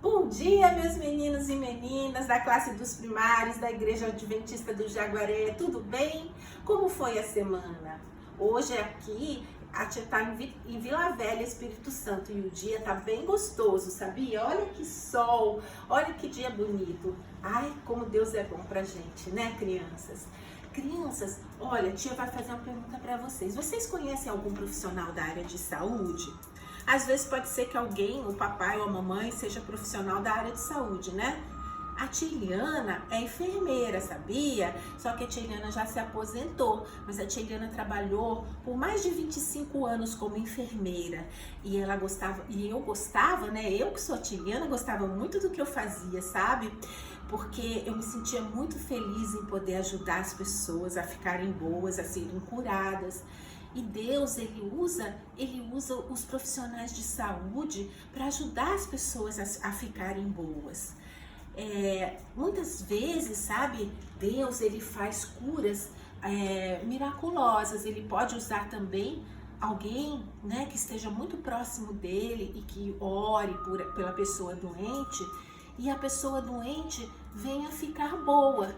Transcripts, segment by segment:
Bom dia, meus meninos e meninas da classe dos primários da Igreja Adventista do Jaguaré, tudo bem? Como foi a semana? Hoje aqui, a tia está em Vila Velha, Espírito Santo, e o dia tá bem gostoso, sabia? Olha que sol, olha que dia bonito. Ai, como Deus é bom pra gente, né, crianças? Crianças, olha, a tia vai fazer uma pergunta para vocês. Vocês conhecem algum profissional da área de saúde? Às vezes pode ser que alguém, o papai ou a mamãe, seja profissional da área de saúde, né? A tia Eliana é enfermeira, sabia? Só que a tia Eliana já se aposentou, mas a tia Eliana trabalhou por mais de 25 anos como enfermeira. E ela gostava, e eu gostava, né? Eu que sou a tia Eliana, gostava muito do que eu fazia, sabe? Porque eu me sentia muito feliz em poder ajudar as pessoas a ficarem boas, a serem curadas. E Deus, ele usa os profissionais de saúde para ajudar as pessoas a ficarem boas. Muitas vezes, sabe, Deus, ele faz curas miraculosas. Ele pode usar também alguém, né, que esteja muito próximo dele e que ore pela pessoa doente, e a pessoa doente venha ficar boa.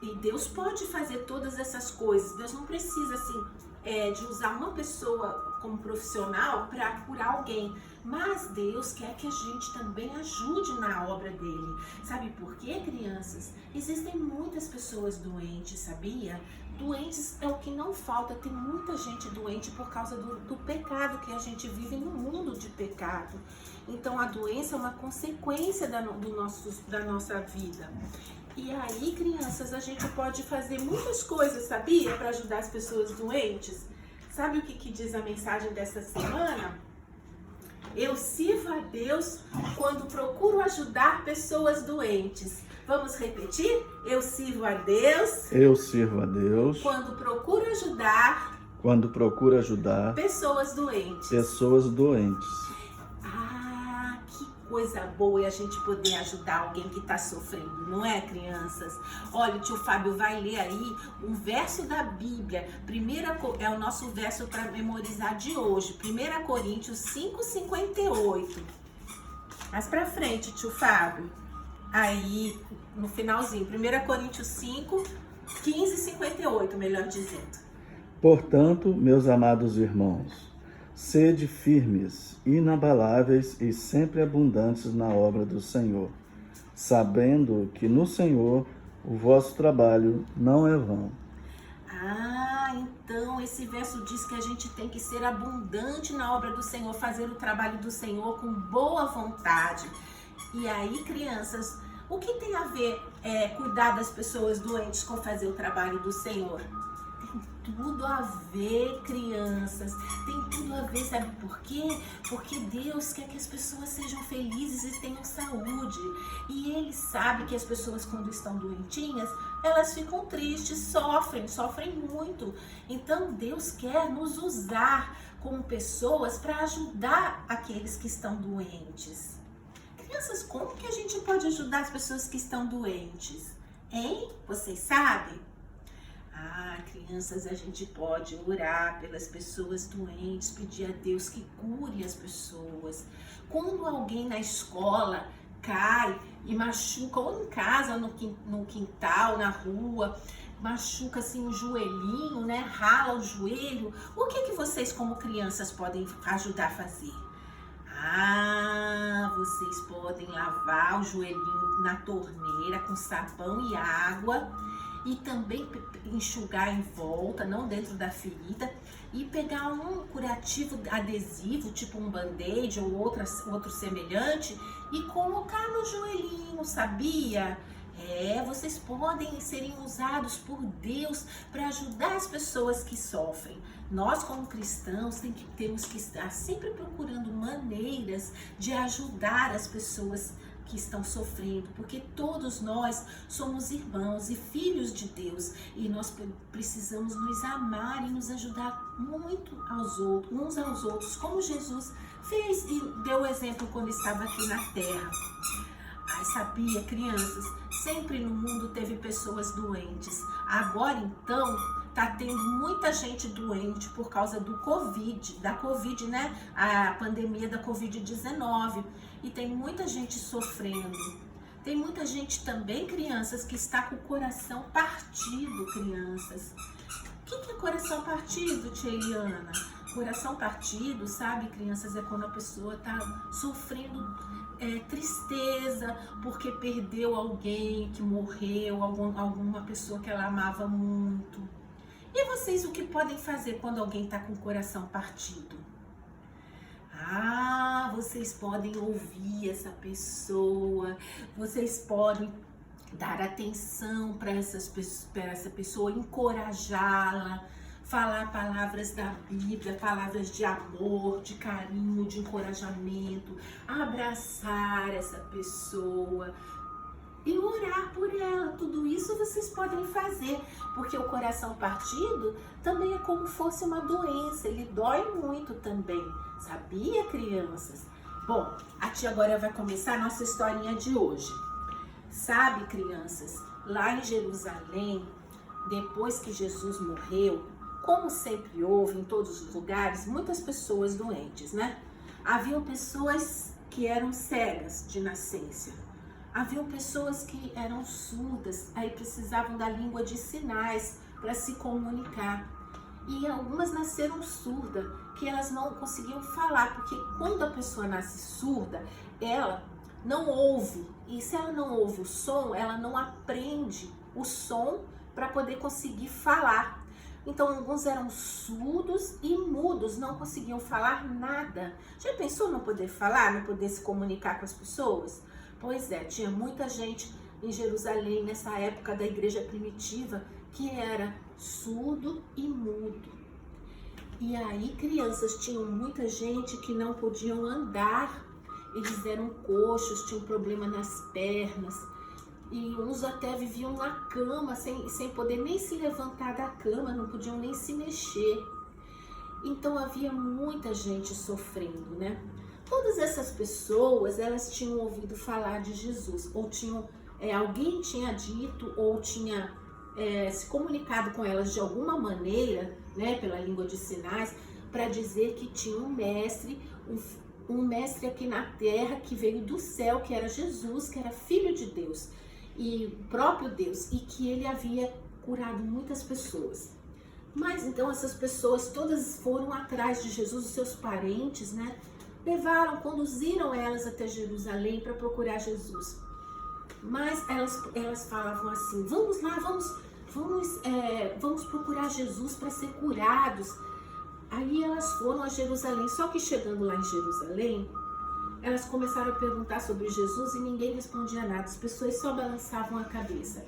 E Deus pode fazer todas essas coisas. Deus não precisa, assim, de usar uma pessoa como profissional para curar alguém. Mas Deus quer que a gente também ajude na obra dele. Sabe por quê, crianças? Existem muitas pessoas doentes, sabia? Doentes é o que não falta. Tem muita gente doente por causa do pecado que a gente vive no mundo de pecado. Então a doença é uma consequência da nossa vida. E aí, crianças, a gente pode fazer muitas coisas, sabia? Para ajudar as pessoas doentes. Sabe o que diz a mensagem dessa semana? Eu sirvo a Deus quando procuro ajudar pessoas doentes. Vamos repetir? Eu sirvo a Deus. Eu sirvo a Deus. Quando procuro ajudar. Quando procuro ajudar. Pessoas doentes. Pessoas doentes. Coisa boa é a gente poder ajudar alguém que está sofrendo, não é, crianças? Olha, o tio Fábio vai ler aí um verso da Bíblia. É o nosso verso para memorizar de hoje. 1 Coríntios 5:58. Mais para frente, tio Fábio. Aí, no finalzinho. 1 Coríntios 5:15-58, melhor dizendo. Portanto, meus amados irmãos, sede firmes, inabaláveis e sempre abundantes na obra do Senhor, sabendo que no Senhor o vosso trabalho não é vão. Então esse verso diz que a gente tem que ser abundante na obra do Senhor, fazer o trabalho do Senhor com boa vontade. E aí, crianças, o que tem a ver cuidar das pessoas doentes com fazer o trabalho do Senhor? Tudo a ver, crianças, tem tudo a ver, sabe por quê? Porque Deus quer que as pessoas sejam felizes e tenham saúde, e Ele sabe que as pessoas, quando estão doentinhas, elas ficam tristes, sofrem muito. Então Deus quer nos usar como pessoas para ajudar aqueles que estão doentes. Crianças, como que a gente pode ajudar as pessoas que estão doentes? Hein? Vocês sabem? Crianças, a gente pode orar pelas pessoas doentes, pedir a Deus que cure as pessoas. Quando alguém na escola cai e machuca, ou em casa, no quintal, na rua, machuca assim o joelhinho, né? Rala o joelho, o que vocês como crianças podem ajudar a fazer? Vocês podem lavar o joelhinho na torneira com sabão e água, e também enxugar em volta, não dentro da ferida, e pegar um curativo adesivo, tipo um band-aid ou outro semelhante, e colocar no joelhinho, sabia? Vocês podem serem usados por Deus para ajudar as pessoas que sofrem. Nós, como cristãos, temos que estar sempre procurando maneiras de ajudar as pessoas que estão sofrendo, porque todos nós somos irmãos e filhos de Deus, e nós precisamos nos amar e nos ajudar muito uns aos outros, como Jesus fez e deu o exemplo quando estava aqui na terra. Sabia, crianças, sempre no mundo teve pessoas doentes. Agora então, tá tendo muita gente doente por causa do da Covid, né? A pandemia da Covid-19. E tem muita gente sofrendo. Tem muita gente também, crianças, que está com o coração partido, crianças. O que é coração partido, tia Eliana? Coração partido, sabe, crianças, é quando a pessoa está sofrendo tristeza porque perdeu alguém que morreu, alguma pessoa que ela amava muito. E vocês, o que podem fazer quando alguém está com o coração partido? Ah, vocês podem ouvir essa pessoa, vocês podem dar atenção para essa pessoa, encorajá-la, falar palavras da Bíblia, palavras de amor, de carinho, de encorajamento, abraçar essa pessoa e orar por ela. Tudo isso vocês podem fazer, porque o coração partido também é como fosse uma doença, ele dói muito também, sabia, crianças? Bom, a tia agora vai começar a nossa historinha de hoje. Sabe, crianças, lá em Jerusalém, depois que Jesus morreu, como sempre houve em todos os lugares, muitas pessoas doentes, né? Haviam pessoas que eram cegas de nascença. Haviam pessoas que eram surdas, aí precisavam da língua de sinais para se comunicar. E algumas nasceram surdas, que elas não conseguiam falar, porque quando a pessoa nasce surda, ela não ouve. E se ela não ouve o som, ela não aprende o som para poder conseguir falar. Então, alguns eram surdos e mudos, não conseguiam falar nada. Já pensou não poder falar, não poder se comunicar com as pessoas? Pois é, tinha muita gente em Jerusalém, nessa época da igreja primitiva, que era surdo e mudo. E aí, crianças, tinham muita gente que não podiam andar, eles eram coxos, tinham problema nas pernas. E uns até viviam na cama, sem poder nem se levantar da cama, não podiam nem se mexer. Então havia muita gente sofrendo, né? Todas essas pessoas, elas tinham ouvido falar de Jesus, ou tinham, alguém tinha dito, ou tinha se comunicado com elas de alguma maneira, né, pela língua de sinais, para dizer que tinha um mestre aqui na terra que veio do céu, que era Jesus, que era filho de Deus e próprio Deus, e que ele havia curado muitas pessoas. Mas então essas pessoas todas foram atrás de Jesus, os seus parentes, né? Conduziram elas até Jerusalém para procurar Jesus. Mas elas falavam assim: vamos lá, vamos procurar Jesus para ser curados. Aí elas foram a Jerusalém, só que chegando lá em Jerusalém, elas começaram a perguntar sobre Jesus e ninguém respondia nada, as pessoas só balançavam a cabeça.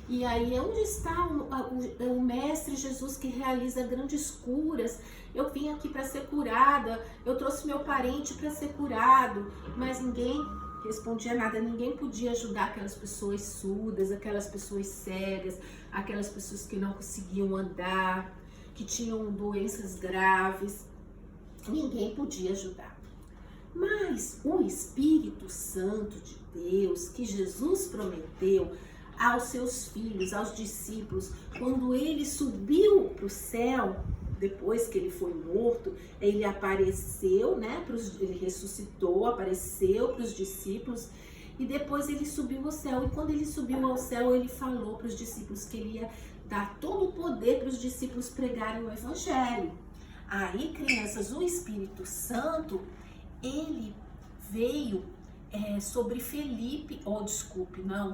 E aí, onde está o mestre Jesus que realiza grandes curas? Eu vim aqui para ser curada, eu trouxe meu parente para ser curado, mas ninguém respondia nada, ninguém podia ajudar aquelas pessoas surdas, aquelas pessoas cegas, aquelas pessoas que não conseguiam andar, que tinham doenças graves, ninguém podia ajudar. Mas o Espírito Santo de Deus, que Jesus prometeu aos seus filhos, aos discípulos, quando ele subiu para o céu, depois que ele foi morto, ele apareceu, né? Ele ressuscitou, apareceu para os discípulos e depois ele subiu ao céu. E quando ele subiu ao céu, ele falou para os discípulos que ele ia dar todo o poder para os discípulos pregarem o Evangelho. Aí, crianças, o Espírito Santo, ele veio sobre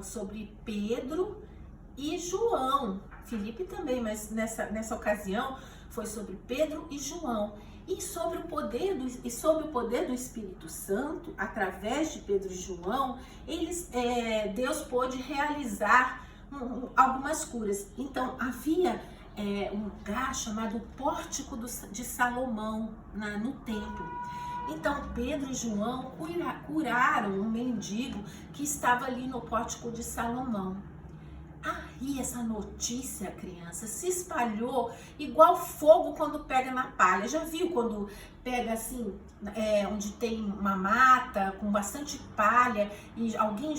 sobre Pedro e João. Felipe também, mas nessa ocasião foi sobre Pedro e João. E sobre o poder do Espírito Santo, através de Pedro e João, Deus pôde realizar algumas curas. Então, havia um lugar chamado Pórtico de Salomão no templo. Então, Pedro e João curaram um mendigo que estava ali no Pórtico de Salomão. Aí essa notícia, criança, se espalhou igual fogo quando pega na palha. Já viu quando pega assim, onde tem uma mata com bastante palha e alguém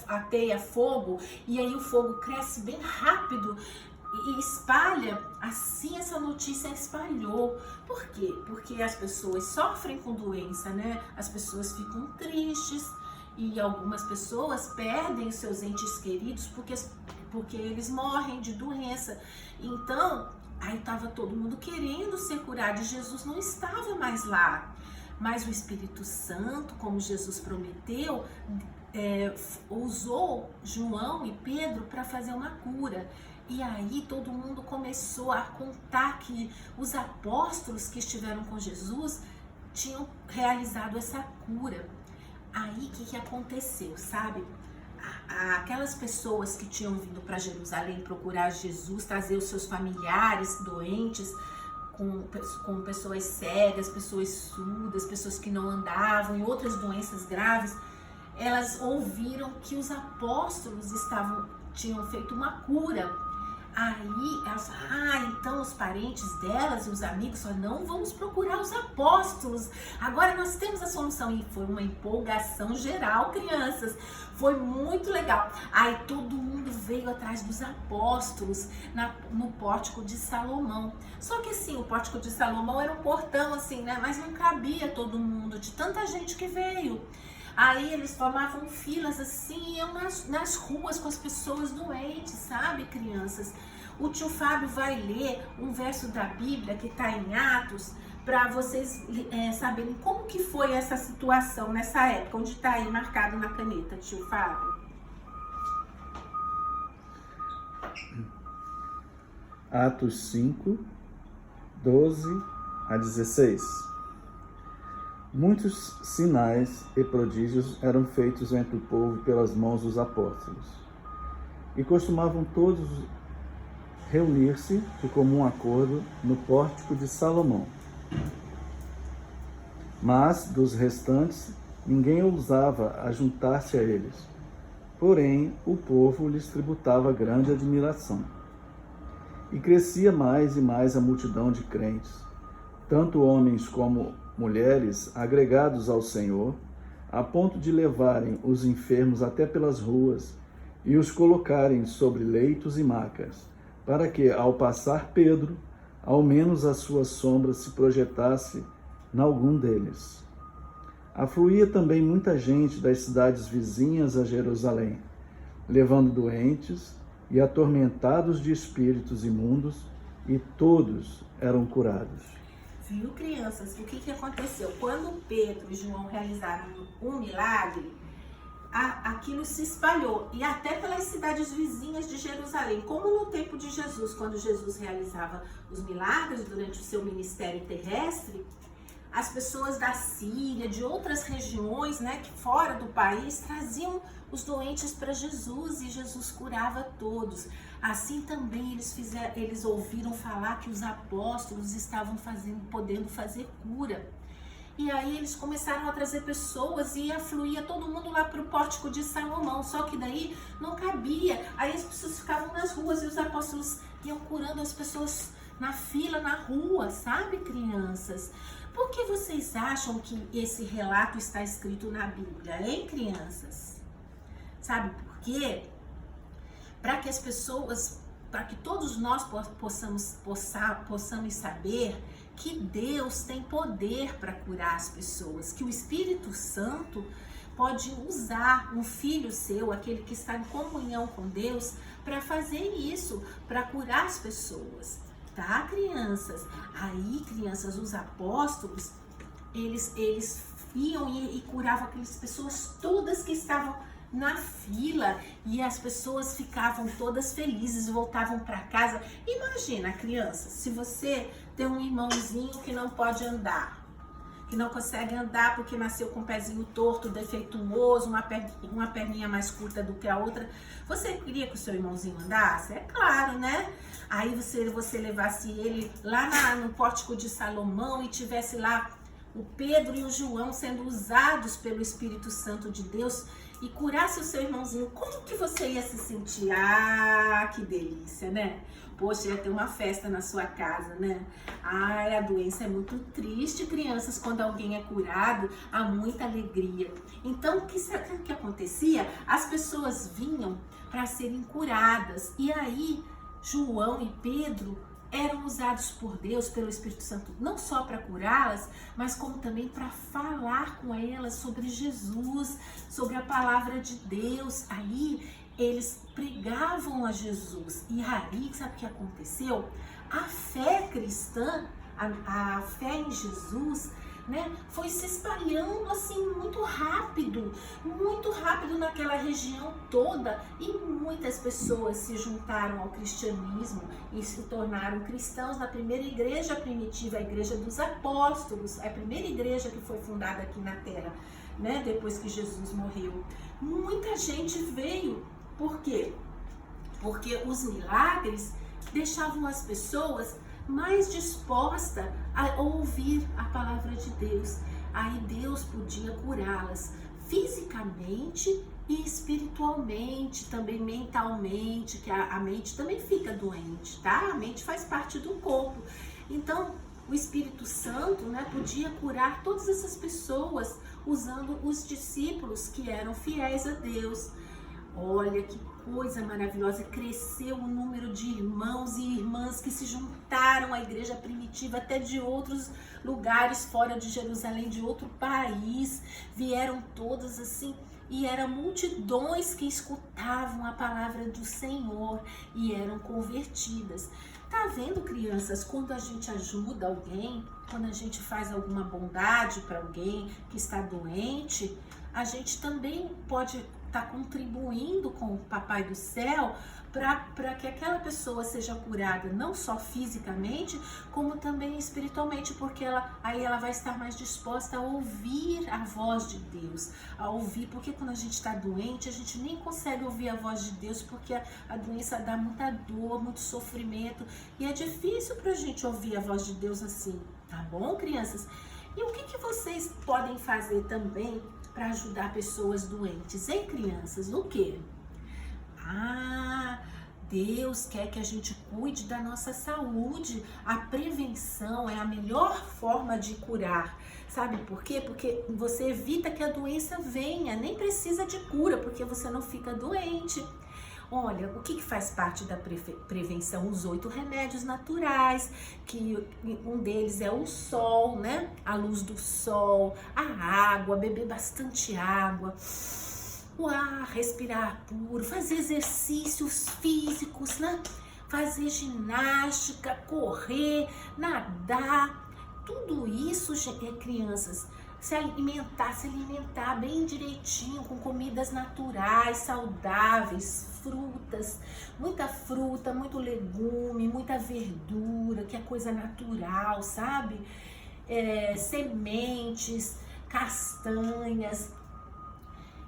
ateia fogo e aí o fogo cresce bem rápido? e espalha, assim essa notícia espalhou. Por quê? Porque as pessoas sofrem com doença, né? As pessoas ficam tristes e algumas pessoas perdem os seus entes queridos porque eles morrem de doença. Então, aí estava todo mundo querendo ser curado e Jesus não estava mais lá. Mas o Espírito Santo, como Jesus prometeu, usou João e Pedro para fazer uma cura. E aí todo mundo começou a contar que os apóstolos que estiveram com Jesus tinham realizado essa cura. Aí o que aconteceu, sabe? Aquelas pessoas que tinham vindo para Jerusalém procurar Jesus, trazer os seus familiares doentes, com pessoas cegas, pessoas surdas, pessoas que não andavam e outras doenças graves, elas ouviram que os apóstolos tinham feito uma cura. Aí elas, então os parentes delas, os amigos, não vamos procurar os apóstolos. Agora nós temos a solução. E foi uma empolgação geral, crianças. Foi muito legal. Aí todo mundo veio atrás dos apóstolos no pórtico de Salomão. Só que assim, o pórtico de Salomão era um portão assim, né? Mas não cabia todo mundo, de tanta gente que veio. Aí eles formavam filas assim, iam nas ruas com as pessoas doentes, sabe, crianças? O tio Fábio vai ler um verso da Bíblia que está em Atos, para vocês saberem como que foi essa situação nessa época, onde está aí marcado na caneta, tio Fábio. Atos 5, 12 a 16. Muitos sinais e prodígios eram feitos entre o povo pelas mãos dos apóstolos. E costumavam todos reunir-se de comum acordo no pórtico de Salomão. Mas dos restantes ninguém ousava ajuntar-se a eles. Porém, o povo lhes tributava grande admiração. E crescia mais e mais a multidão de crentes, tanto homens como mulheres agregados ao Senhor, a ponto de levarem os enfermos até pelas ruas e os colocarem sobre leitos e macas, para que, ao passar Pedro, ao menos a sua sombra se projetasse em algum deles. Afluía também muita gente das cidades vizinhas a Jerusalém, levando doentes e atormentados de espíritos imundos, e todos eram curados. Viu, crianças? O que aconteceu? Quando Pedro e João realizaram um milagre, aquilo se espalhou, e até pelas cidades vizinhas de Jerusalém, como no tempo de Jesus, quando Jesus realizava os milagres durante o seu ministério terrestre, as pessoas da Síria, de outras regiões, né, que fora do país, traziam os doentes para Jesus e Jesus curava todos. Assim também eles ouviram falar que os apóstolos estavam podendo fazer cura. E aí eles começaram a trazer pessoas e afluía todo mundo lá para o pórtico de Salomão. Só que daí não cabia. Aí as pessoas ficavam nas ruas e os apóstolos iam curando as pessoas na fila, na rua, sabe, crianças? Por que vocês acham que esse relato está escrito na Bíblia, hein, crianças? Sabe por quê? Para que as pessoas, para que todos nós possamos saber que Deus tem poder para curar as pessoas, que o Espírito Santo pode usar um filho seu, aquele que está em comunhão com Deus, para fazer isso, para curar as pessoas. Tá, crianças? Aí, crianças, os apóstolos, eles iam e curavam aquelas pessoas todas que estavam na fila, e as pessoas ficavam todas felizes e voltavam para casa. Imagina, crianças, se você tem um irmãozinho que não pode andar, que não consegue andar porque nasceu com o pezinho torto, defeituoso, uma perninha mais curta do que a outra, você queria que o seu irmãozinho andasse? É claro, né? Aí você levasse ele lá no pórtico de Salomão e tivesse lá o Pedro e o João sendo usados pelo Espírito Santo de Deus e curasse o seu irmãozinho, como que você ia se sentir? Ah, que delícia, né? Poxa, ia ter uma festa na sua casa, né? Ai, a doença é muito triste, crianças, quando alguém é curado, há muita alegria. Então, o que acontecia? As pessoas vinham para serem curadas, e aí João e Pedro eram usados por Deus, pelo Espírito Santo, não só para curá-las, mas como também para falar com elas sobre Jesus, sobre a palavra de Deus. Aí eles pregavam a Jesus. E aí, sabe o que aconteceu? A fé cristã, a fé em Jesus, né, foi se espalhando assim muito rápido naquela região toda, e muitas pessoas se juntaram ao cristianismo e se tornaram cristãos na primeira igreja primitiva, a igreja dos apóstolos, a primeira igreja que foi fundada aqui na terra, né, depois que Jesus morreu. Muita gente veio. Por quê? Porque os milagres deixavam as pessoas mais disposta a ouvir a palavra de Deus. Aí Deus podia curá-las fisicamente e espiritualmente, também mentalmente, que a mente também fica doente, tá? A mente faz parte do corpo. Então, o Espírito Santo, né, podia curar todas essas pessoas usando os discípulos que eram fiéis a Deus. Olha que coisa maravilhosa, cresceu o número de irmãos e irmãs que se juntaram à igreja primitiva, até de outros lugares fora de Jerusalém, de outro país, vieram todas assim, e eram multidões que escutavam a palavra do Senhor e eram convertidas. Tá vendo, crianças, quando a gente ajuda alguém, quando a gente faz alguma bondade para alguém que está doente, a gente também pode estar contribuindo com o Papai do Céu para que aquela pessoa seja curada, não só fisicamente, como também espiritualmente, porque aí ela vai estar mais disposta a ouvir a voz de Deus, a ouvir, porque quando a gente está doente, a gente nem consegue ouvir a voz de Deus, porque a doença dá muita dor, muito sofrimento, e é difícil para a gente ouvir a voz de Deus assim, tá bom, crianças? E o que vocês podem fazer também para ajudar pessoas doentes, hein, crianças? O quê? Deus quer que a gente cuide da nossa saúde. A prevenção é a melhor forma de curar. Sabe por quê? Porque você evita que a doença venha, nem precisa de cura, porque você não fica doente. Olha, o que faz parte da prevenção? Os 8 remédios naturais, que um deles é o sol, né? A luz do sol, a água, beber bastante água, o ar, respirar puro, fazer exercícios físicos, né? Fazer ginástica, correr, nadar, tudo isso, crianças. Se alimentar bem direitinho, com comidas naturais, saudáveis, frutas, muito legume, muita verdura, que é coisa natural, sabe? Sementes, castanhas.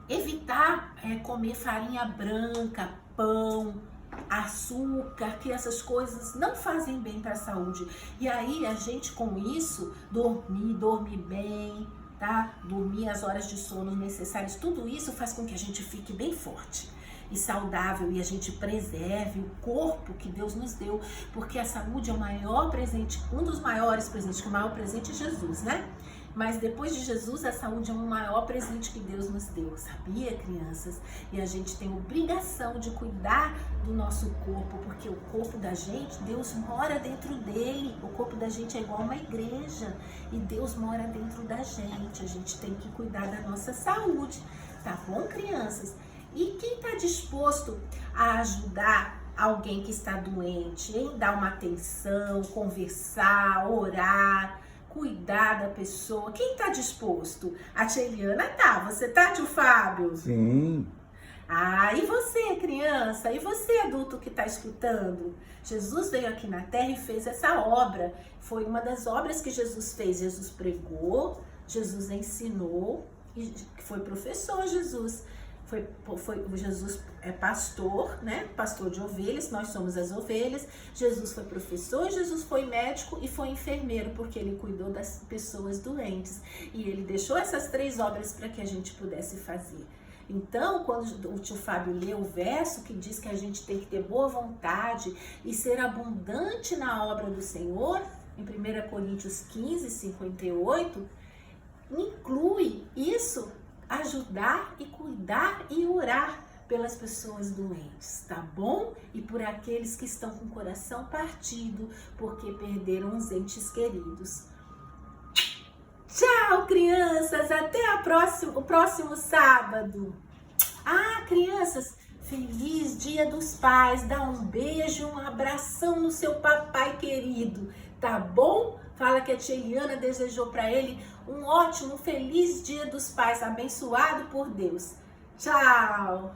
Evitar comer farinha branca, pão, açúcar, que essas coisas não fazem bem para a saúde. E aí a gente, com isso, dormir bem, tá? Dormir as horas de sono necessárias, tudo isso faz com que a gente fique bem forte e saudável, e a gente preserve o corpo que Deus nos deu, porque a saúde é o maior presente, um dos maiores presentes, que o maior presente é Jesus, né? Mas depois de Jesus, a saúde é o maior presente que Deus nos deu, sabia, crianças? E a gente tem obrigação de cuidar do nosso corpo, porque o corpo da gente, Deus mora dentro dele. O corpo da gente é igual uma igreja e Deus mora dentro da gente. A gente tem que cuidar da nossa saúde, tá bom, crianças? E quem está disposto a ajudar alguém que está doente, hein? Dar uma atenção, conversar, orar, cuidar da pessoa. Quem tá disposto? A tia Eliana tá. Você tá, tio Fábio? Sim. E você, criança? E você, adulto que tá escutando? Jesus veio aqui na Terra e fez essa obra. Foi uma das obras que Jesus fez. Jesus pregou, Jesus ensinou, e foi professor Jesus. Jesus é pastor, né? Pastor de ovelhas, nós somos as ovelhas. Jesus foi professor, Jesus foi médico e foi enfermeiro, porque ele cuidou das pessoas doentes. E ele deixou essas 3 obras para que a gente pudesse fazer. Então, quando o tio Fábio lê o verso que diz que a gente tem que ter boa vontade e ser abundante na obra do Senhor, em 1 Coríntios 15, 58, inclui isso, ajudar e cuidar e orar pelas pessoas doentes, tá bom? E por aqueles que estão com o coração partido porque perderam os entes queridos. Tchau, crianças! Até o próximo sábado. Ah, crianças, feliz Dia dos Pais. Dá um beijo, um abração no seu papai querido, tá bom? Fala que a tia Eliana desejou para ele um ótimo, feliz Dia dos Pais, abençoado por Deus. Tchau!